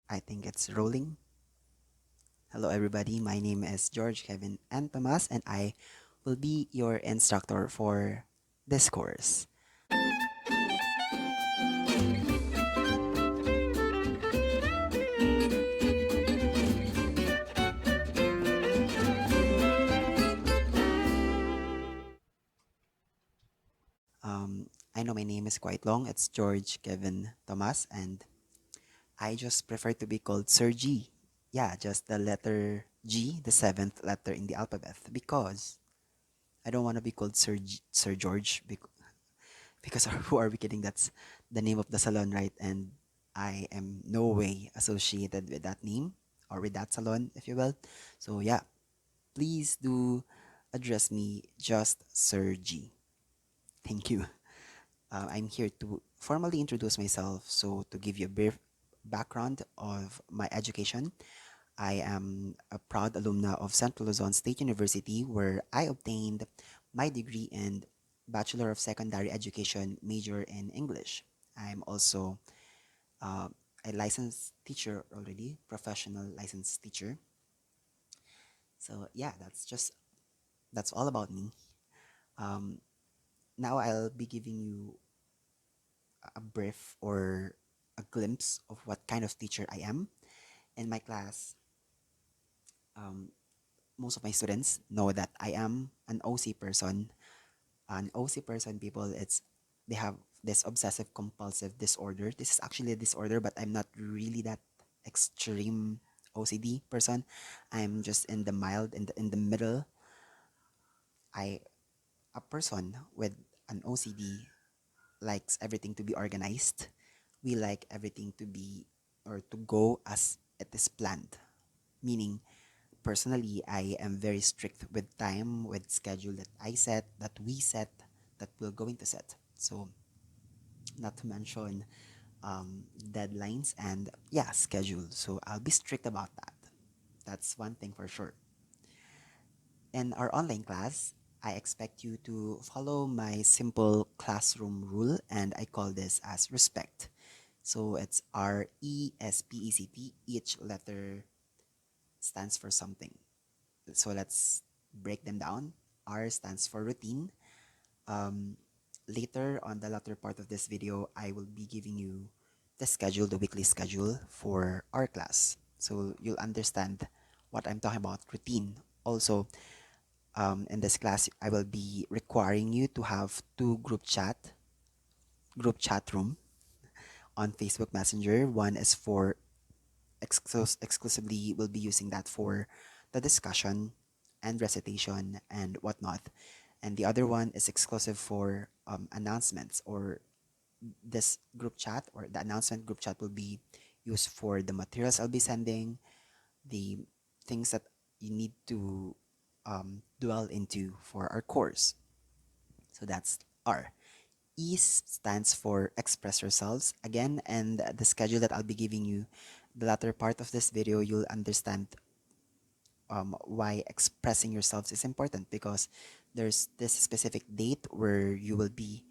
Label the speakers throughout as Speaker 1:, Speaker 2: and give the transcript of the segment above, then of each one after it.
Speaker 1: I think it's rolling. Hello, everybody. My name is George, Kevin, and Tomas, and I will be your instructor for this course. I know my name is quite long. It's George, Kevin, Tomas, and I just prefer to be called Sir G. Yeah, just the letter G, the seventh letter in the alphabet, because I don't want to be called Sir George, because who are we kidding? That's the name of the salon, right? And I am no way associated with that name or with that salon, if you will. So yeah, please do address me just Sir G. Thank you. I'm here to formally introduce myself. So to give you a brief background of my education, I am a proud alumna of Central Luzon State University, where I obtained my degree in Bachelor of Secondary Education major in English. I'm also uh, a licensed teacher already, professional licensed teacher. So yeah, that's all about me. Um, Now I'll be giving you a brief or a glimpse of what kind of teacher I am. In my class, um, most of my students know that I am an OC person. An OC person, people, they have this obsessive compulsive disorder. This is actually a disorder, but I'm not really that extreme OCD person. I'm just in the mild, in the middle. I A person with an OCD likes everything to be organized. We like everything to be or to go as it is planned. Meaning, personally, I am very strict with time, with schedule that I set, that we set, that we're going to set. So, not to mention deadlines and yeah, schedule. So I'll be strict about that. That's one thing for sure. In our online class, I expect you to follow my simple classroom rule, and I call this as respect. So it's RESPECT. Each letter stands for something. So let's break them down. R stands for routine. Um, Later on the latter part of this video, I will be giving you the schedule, the weekly schedule for our class. So you'll understand what I'm talking about, routine. Also, in this class, I will be requiring you to have two group chat room on Facebook Messenger. One is for exclusively, we'll be using that for the discussion and recitation and whatnot. And the other one is exclusive for announcements, or this group chat or the announcement group chat will be used for the materials I'll be sending, the things that you need to dwell into for our course. So that's R. E stands for express yourselves. Again, and the schedule that I'll be giving you, the latter part of this video, you'll understand why expressing yourselves is important, because there's this specific date where you will be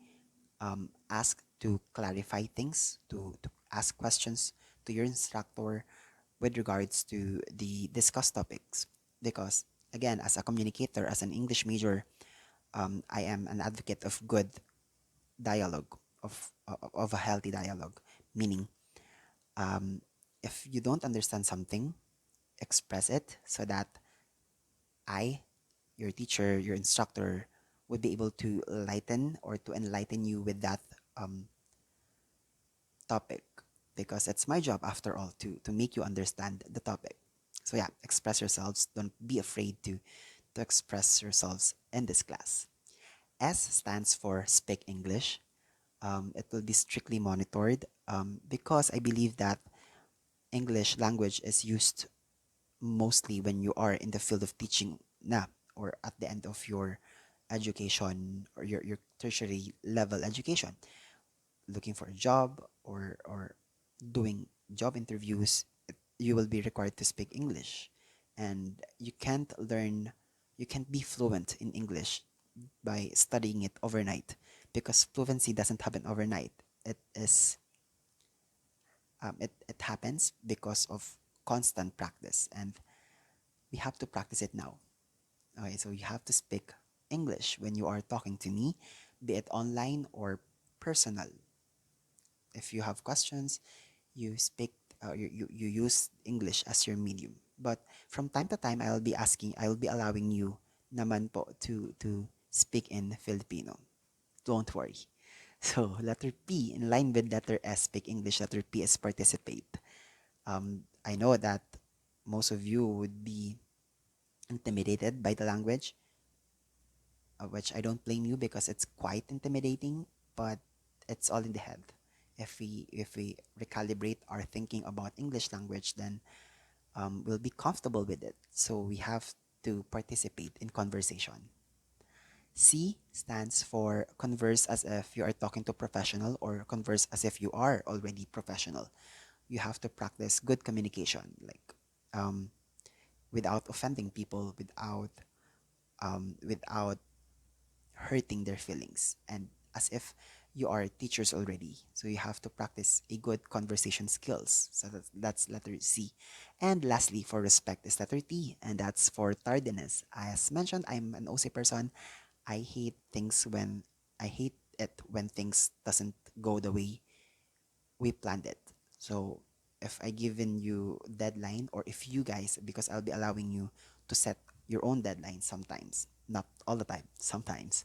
Speaker 1: asked to clarify things, to ask questions to your instructor with regards to the discussed topics. Because, again, as a communicator, as an English major, I am an advocate of good dialogue, of a healthy dialogue. Meaning, um, if you don't understand something, express it so that I, your teacher, your instructor, would be able to lighten or to enlighten you with that um, topic, because it's my job after all to make you understand the topic. So yeah, express yourselves. Don't be afraid to express yourselves in this class. S stands for speak English. It will be strictly monitored, because I believe that English language is used mostly when you are in the field of teaching na, or at the end of your education or your tertiary level education, looking for a job, or doing job interviews. You will be required to speak English, and you can't be fluent in English by studying it overnight, because fluency doesn't happen overnight. It is It happens because of constant practice, and we have to practice it now. Okay, so you have to speak English when you are talking to me, be it online or personal. If you have questions, you speak, you use English as your medium. But from time to time, I'll be allowing you naman po to speak in Filipino. Don't worry. So letter P, in line with letter S, speak English. Letter P is participate. I know that most of you would be intimidated by the language, which I don't blame you because it's quite intimidating, but it's all in the head. If we recalibrate our thinking about English language, then we'll be comfortable with it. So we have to participate in conversation. C stands for converse as if you are talking to professional or converse as if you are already professional. You have to practice good communication, like um, without offending people, without hurting their feelings, and as if you are teachers already. So you have to practice a good conversation skills. So that's letter C. And lastly, for respect is letter T, and that's for tardiness. As mentioned, I'm an OC person. I hate things when I hate it when things doesn't go the way we planned it. So if I given you deadline, or if you guys, because I'll be allowing you to set your own deadline sometimes, not all the time, sometimes.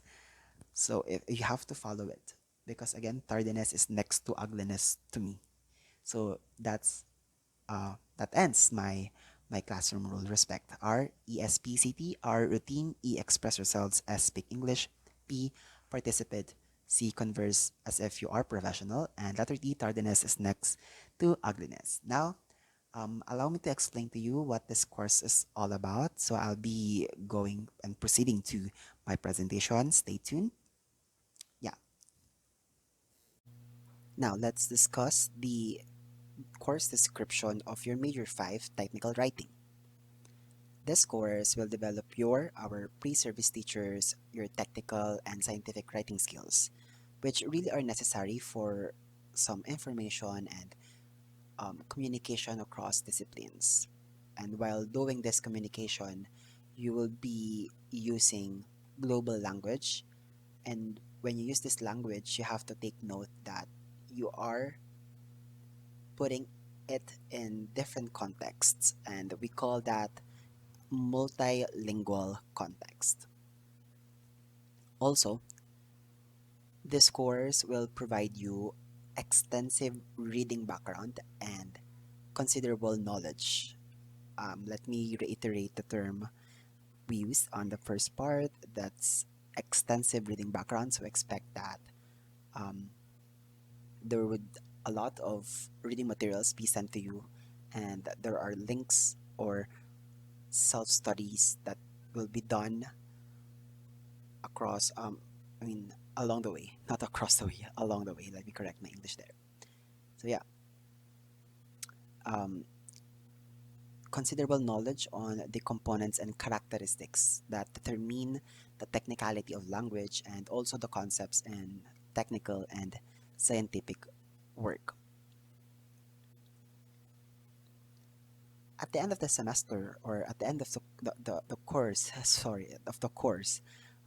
Speaker 1: So if you have to follow it, because again, tardiness is next to ugliness to me. So that ends my classroom rule. Respect. R, ESPCT. R, routine. E, express yourselves as speak English. P, participate. C, converse as if you are professional. And letter T, tardiness is next to ugliness. Now, allow me to explain to you what this course is all about. So I'll be going and proceeding to my presentation. Stay tuned. Yeah. Now let's discuss the course description of your Major 5 Technical Writing. This course will develop our pre-service teachers, your technical and scientific writing skills, which really are necessary for some information and communication across disciplines. And while doing this communication, you will be using global language. And when you use this language, you have to take note that you are putting it in different contexts, and we call that multilingual context. Also, this course will provide you extensive reading background and considerable knowledge. Let me reiterate the term we used on the first part. That's extensive reading background. So expect that um, there would a lot of reading materials be sent to you, and there are links or self studies that will be done across I mean along the way, not across the way, along the way. Let me correct my English there. So yeah, um, considerable knowledge on the components and characteristics that determine the technicality of language, and also the concepts in technical and scientific work. At the end of the semester, or at the end of the course, sorry, of the course,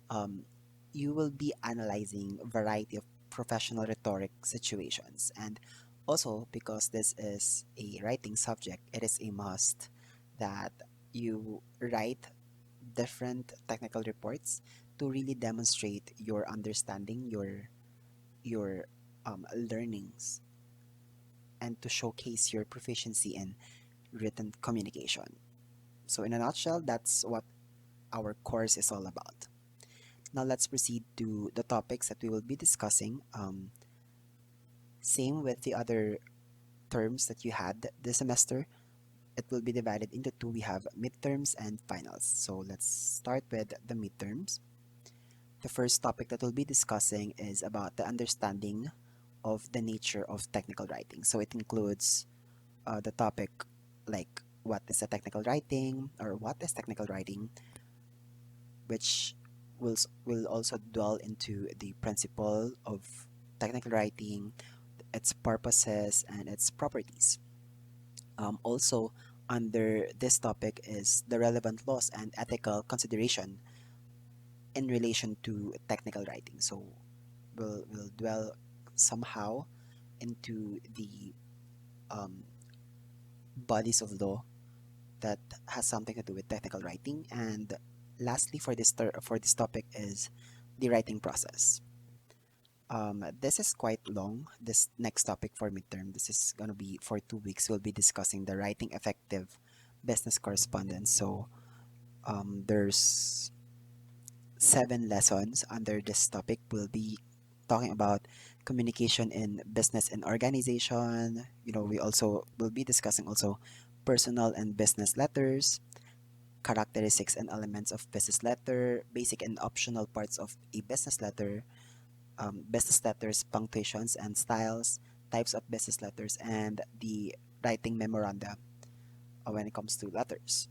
Speaker 1: um, you will be analyzing a variety of professional rhetoric situations. And also, because this is a writing subject, it is a must that you write different technical reports to really demonstrate your understanding, your learnings, and to showcase your proficiency in written communication. So, in a nutshell, that's what our course is all about. Now let's proceed to the topics that we will be discussing. Same with the other terms that you had this semester. It will be divided into two. We have midterms and finals. So let's start with the midterms. The first topic that we'll be discussing is about the understanding of the nature of technical writing. So it includes the topic like what is a technical writing, or what is technical writing, which will also dwell into the principle of technical writing, its purposes, and its properties. Also, under this topic is the relevant laws and ethical consideration in relation to technical writing. So we'll dwell somehow into the um, bodies of law that has something to do with technical writing. And lastly, for this topic is the writing process. This is quite long. This next topic for midterm, this is gonna be for 2 weeks. We'll be discussing the writing effective business correspondence. So there's 7 lessons under this topic. We'll be talking about communication in business and organization. We also will be discussing also personal and business letters, characteristics and elements of business letter, basic and optional parts of a business letter, business letters, punctuations and styles, types of business letters, and the writing memoranda when it comes to letters.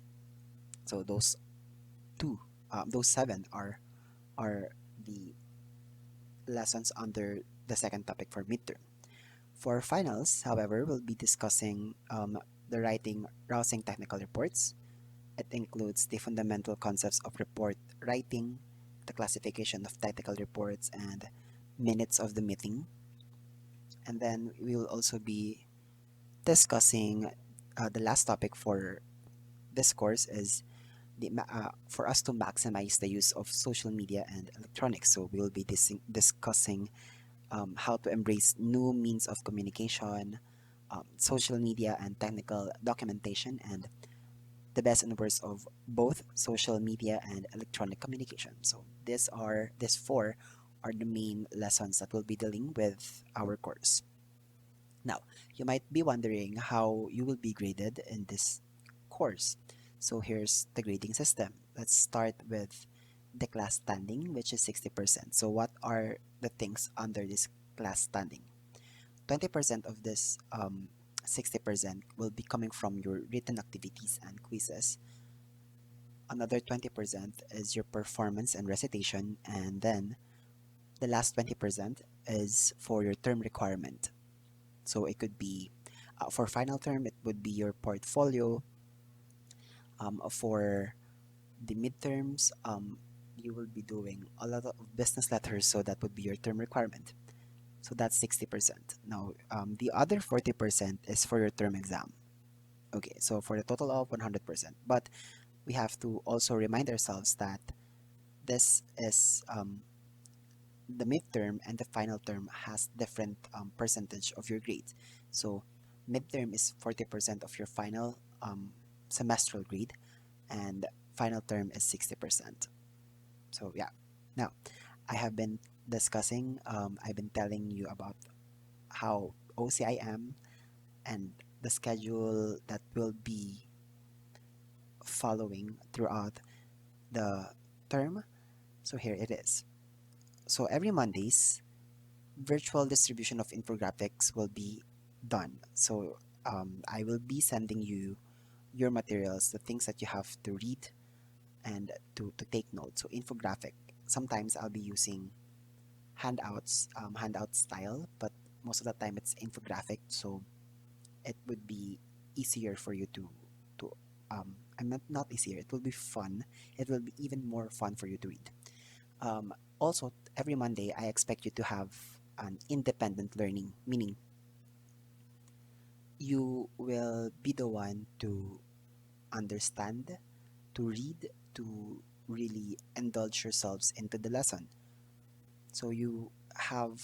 Speaker 1: So two, those 7 are the lessons under the second topic for midterm. For finals, however, we'll be discussing the writing rousing technical reports. It includes the fundamental concepts of report writing, the classification of technical reports, and minutes of the meeting. And then we will also be discussing the last topic for this course is for us to maximize the use of social media and electronics. So we will be discussing how to embrace new means of communication, social media and technical documentation, and the best and worst of both social media and electronic communication. So these 4 are the main lessons that we'll be dealing with our course. Now, you might be wondering how you will be graded in this course. So here's the grading system. Let's start with the class standing, which is 60%. So what are the things under this class standing? 20% of this 60% will be coming from your written activities and quizzes. Another 20% is your performance and recitation. And then the last 20% is for your term requirement. So it could be for final term, it would be your portfolio. For the midterms, you will be doing a lot of business letters, so that would be your term requirement. So that's 60%. Now, the other 40% is for your term exam. Okay, so for a total of 100%. But we have to also remind ourselves that this is the midterm and the final term has different percentage of your grade. So midterm is 40% of your final semestral grade, and final term is 60%. So yeah, now I have been discussing, I've been telling you about how OCIM and the schedule that will be following throughout the term. So here it is. So every Mondays, virtual distribution of infographics will be done. So I will be sending you your materials, the things that you have to read and to take notes. So infographic, sometimes I'll be using handout style, but most of the time it's infographic. So it would be easier for you to I'm not easier. It will be fun. It will be even more fun for you to read. Also, every Monday, I expect you to have an independent learning, meaning you will be the one to understand, to read, to really indulge yourselves into the lesson. So you have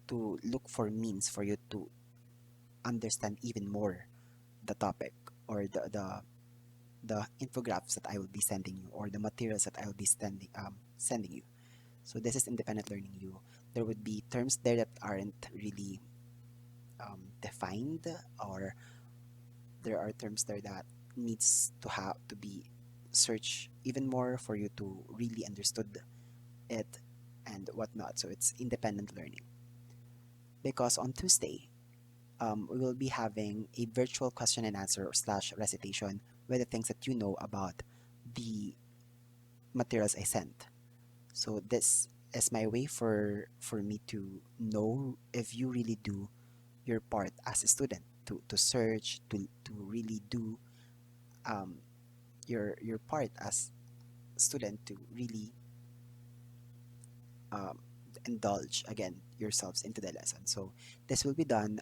Speaker 1: to look for means for you to understand even more the topic or the infographics that I will be sending you or the materials that I will be sending you. So this is independent learning. There would be terms there that aren't really defined, or there are terms there that needs to have to be searched even more for you to really understood it and whatnot. So it's independent learning. Because on Tuesday, we will be having a virtual question and answer slash recitation with the things that you know about the materials I sent. So this is my way for me to know if you really do your part as a student to search, to really do um, your part as a student to really um, indulge again yourselves into the lesson. So this will be done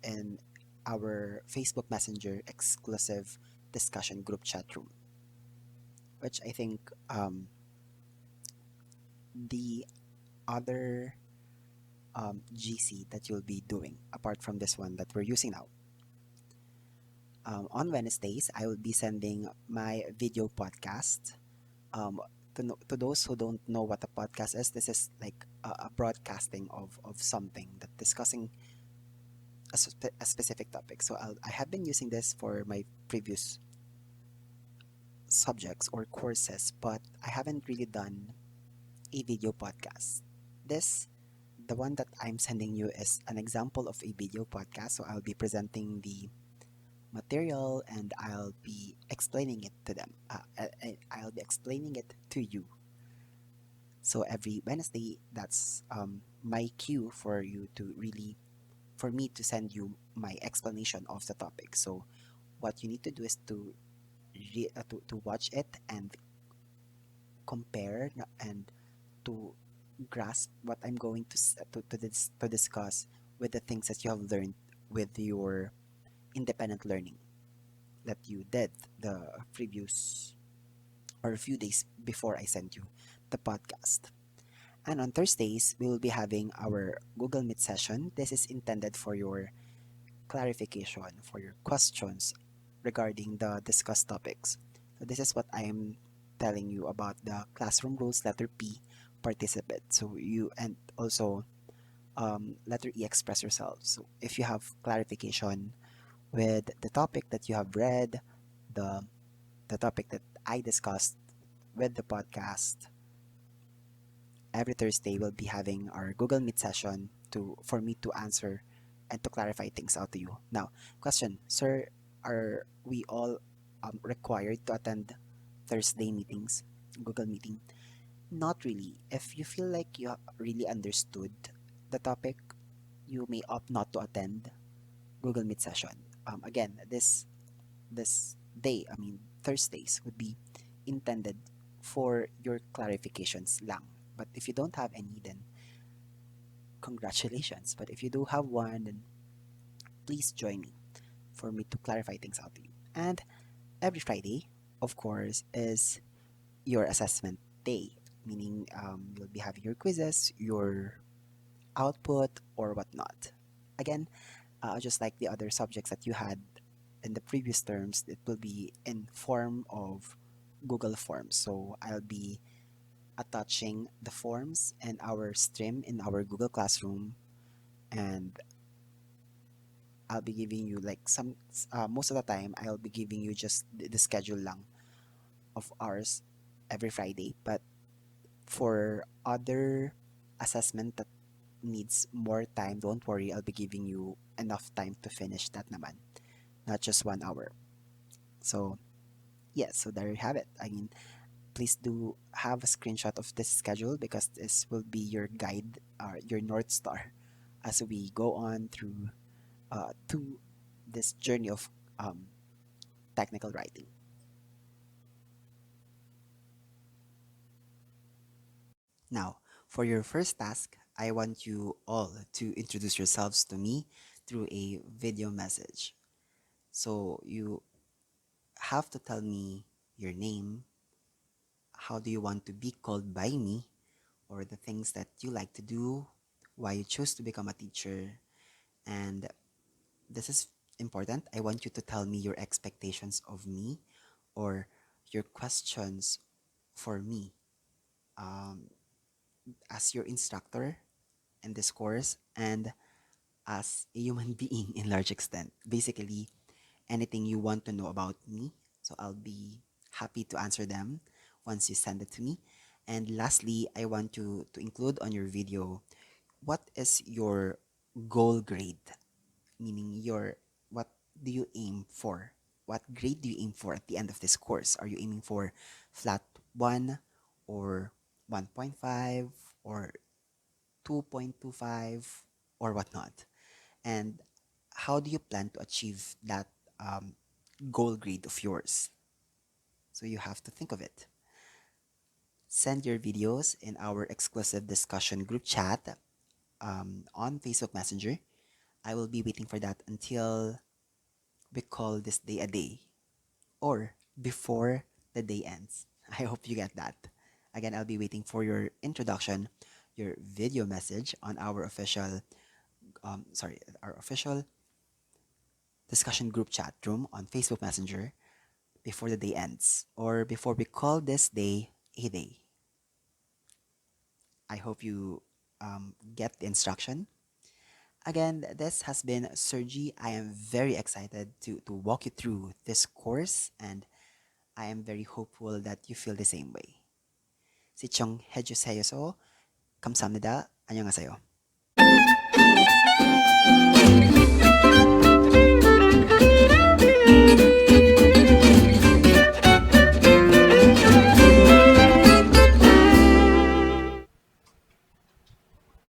Speaker 1: in our Facebook Messenger exclusive discussion group chat room, which I think the other GC that you'll be doing apart from this one that we're using now. On Wednesdays, I will be sending my video podcast. Um, to those who don't know what a podcast is, this is like a broadcasting of something that discussing a specific topic. So I have been using this for my previous subjects or courses, but I haven't really done a video podcast. This, the one that I'm sending you, is an example of a video podcast. So I'll be presenting the material and I'll be explaining it to them. I'll be explaining it to you. So every Wednesday, that's my cue for you to really, for me to send you my explanation of the topic. So what you need to do is to watch it and compare and to grasp what I'm going to discuss with the things that you have learned with your independent learning that you did the previous or a few days before I sent you the podcast. And on Thursdays, we will be having our Google Meet session. This is intended for your clarification, for your questions regarding the discussed topics. So this is what I am telling you about the classroom rules, letter P, participate. So you, and also letter E, express yourself. So if you have clarification with the topic that you have read, the the topic that I discussed with the podcast, every Thursday we'll be having our Google Meet session to for me to answer and to clarify things out to you. Now, question, sir, are we all required to attend Thursday meetings, Google meeting? Not really. If you feel like you really understood the topic, you may opt not to attend Google Meet session. Again, this day, I mean Thursdays, would be intended for your clarifications lang. But if you don't have any, then congratulations. But if you do have one, then please join me for me to clarify things out to you. And every Friday, of course, is your assessment day, meaning you'll be having your quizzes, your output, or whatnot. Again, just like the other subjects that you had in the previous terms, it will be in form of Google Forms. So I'll be attaching the forms and our stream in our Google Classroom, and I'll be giving you like most of the time I'll be giving you just the schedule lang of ours every Friday. But for other assessment that needs more time, don't worry, I'll be giving you enough time to finish that naman, not just 1 hour. So yes, so there you have it. I mean, please do have a screenshot of this schedule because this will be your guide, your North Star as we go on through to this journey of um, technical writing. Now, for your first task, I want you all to introduce yourselves to me through a video message. So you have to tell me your name, how do you want to be called by me, or the things that you like to do, why you chose to become a teacher, and this is important. I want you to tell me your expectations of me or your questions for me um, as your instructor in this course and as a human being in large extent. Basically, anything you want to know about me. So I'll be happy to answer them once you send it to me. And lastly, I want you to include on your video what is your goal grade, meaning your what do you aim for? What grade do you aim for at the end of this course? Are you aiming for flat 1 or 1.5 or 2.25 or whatnot? And how do you plan to achieve that um, goal grade of yours? So you have to think of it. Send your videos in our exclusive discussion group chat on Facebook Messenger. I will be waiting for that until we call this day a day or before the day ends. I hope you get that. Again, I'll be waiting for your introduction, your video message on our official discussion group chat room on Facebook Messenger before the day ends or before we call this day a day. I hope you get the instruction. Again, this has been Sergi. I am very excited to walk you through this course, and I am very hopeful that you feel the same way. 시청 해주세요. 감사합니다. 안녕하세요.